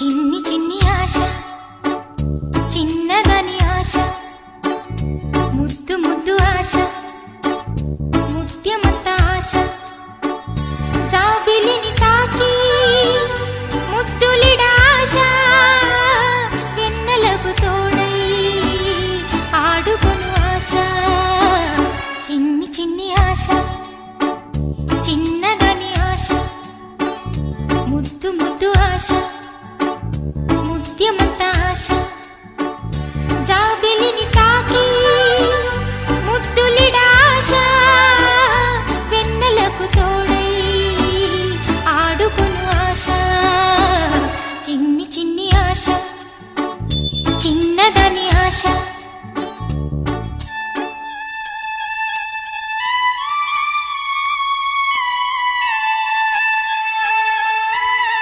చిన్ని చిన్ని ఆశ చిన్నదని ఆశ ముద్దు ముద్దు ఆశ ముత్యమంత ఆశ జాబిలిని తాకి ముద్దులిడ ఆశ వెన్నెలకు తోడై ఆడుకొను ఆశ చిన్ని చిన్ని ఆశ చిన్నదని ఆశ ముద్దు ముద్దు ఆశ